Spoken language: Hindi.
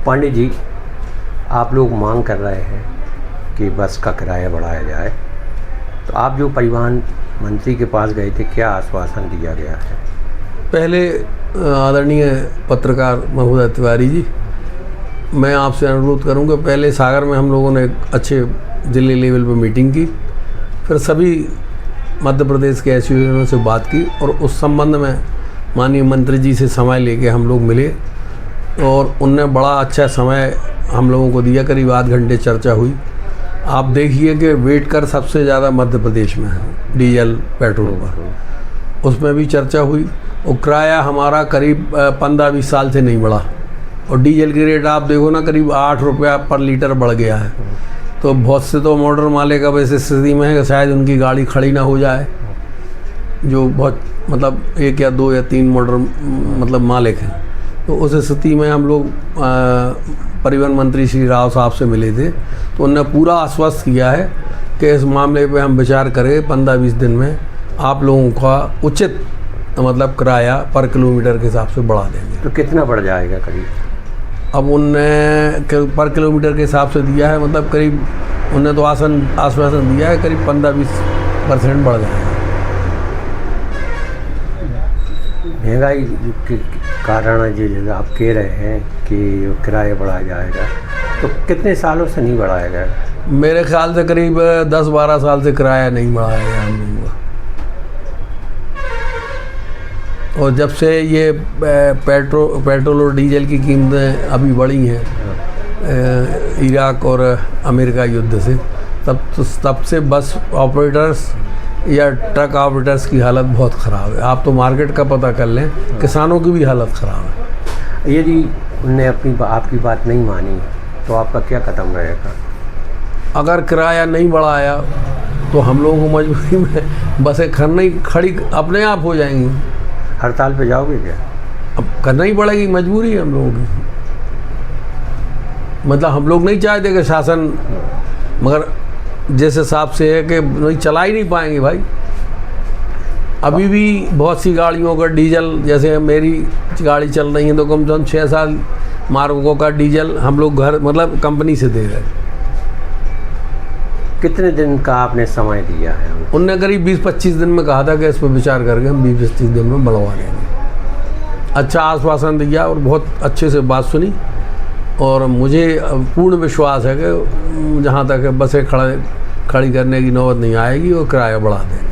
पांडे जी, आप लोग मांग कर रहे हैं कि बस का किराया बढ़ाया जाए, तो आप जो परिवहन मंत्री के पास गए थे, क्या आश्वासन दिया गया है? पहले आदरणीय पत्रकार महोदय तिवारी जी, मैं आपसे अनुरोध करूंगा, पहले सागर में हम लोगों ने एक अच्छे जिले लेवल पर मीटिंग की, फिर सभी मध्य प्रदेश के एसोसिएशनों से बात की और उस संबंध में माननीय मंत्री जी से समय लेके हम लोग मिले और उनने बड़ा अच्छा समय हम लोगों को दिया। करीब आध घंटे चर्चा हुई। आप देखिए कि वेट कर सबसे ज़्यादा मध्य प्रदेश में है डीजल पेट्रोल पर, उसमें भी चर्चा हुई और किराया हमारा करीब 15-20 साल से नहीं बढ़ा और डीजल की रेट आप देखो ना, करीब 8 रुपया पर लीटर बढ़ गया है। तो बहुत से तो मोटर मालिक अब ऐसी स्थिति में है कि शायद उनकी गाड़ी खड़ी ना हो जाए, जो बहुत मतलब 1 या 2 या 3 मोटर मतलब मालिक हैं। तो उस स्थिति में हम लोग परिवहन मंत्री श्री राव साहब से मिले थे, तो उन्होंने पूरा आश्वस्त किया है कि इस मामले पे हम विचार करें, 15-20 दिन में आप लोगों का उचित मतलब किराया पर किलोमीटर के हिसाब से बढ़ा देंगे। तो कितना बढ़ जाएगा करीब? अब उनने पर किलोमीटर के हिसाब से दिया है, मतलब करीब उनने तो आश्वासन दिया है करीब 15-20% बढ़ जाएगा। महंगाई के कारण जो आप कह रहे हैं कि किराया बढ़ाया जाएगा, तो कितने सालों से नहीं बढ़ाया गया? मेरे ख्याल से करीब 10-12 साल से किराया नहीं बढ़ाया गया हम लोगों का। और जब से ये पेट्रोल और डीजल की कीमतें अभी बढ़ी हैं इराक और अमेरिका युद्ध से, तब से बस ऑपरेटर्स या ट्रक ऑपरेटर्स की हालत बहुत ख़राब है। आप तो मार्केट का पता कर लें, किसानों की भी हालत ख़राब है। यदि उनने आपकी बात नहीं मानी तो आपका क्या कदम रहेगा? अगर किराया नहीं बढ़ाया तो हम लोगों को मजबूरी में बसें खड़ी अपने आप हो जाएंगी। हड़ताल पे जाओगे क्या? अब करना ही पड़ेगी, मजबूरी है हम लोगों की। मतलब हम लोग नहीं चाहते कि शासन, मगर जिस हिसाब से है कि नहीं चला ही नहीं पाएंगे भाई। अभी भी बहुत सी गाड़ियों का डीजल, जैसे मेरी गाड़ी चल रही है तो कम से कम 6 साल मार्गों का डीजल हम लोग घर मतलब कंपनी से दे रहे हैं। कितने दिन का आपने समय दिया है? उनने करीब 20-25 दिन में कहा था कि इस पर विचार करके हम 20-25 दिन में बढ़वा देंगे। अच्छा आश्वासन दिया और बहुत अच्छे से बात सुनी और मुझे पूर्ण विश्वास है कि जहाँ तक बसें खड़ी करने की नौबत नहीं आएगी और किराया बढ़ा देंगे।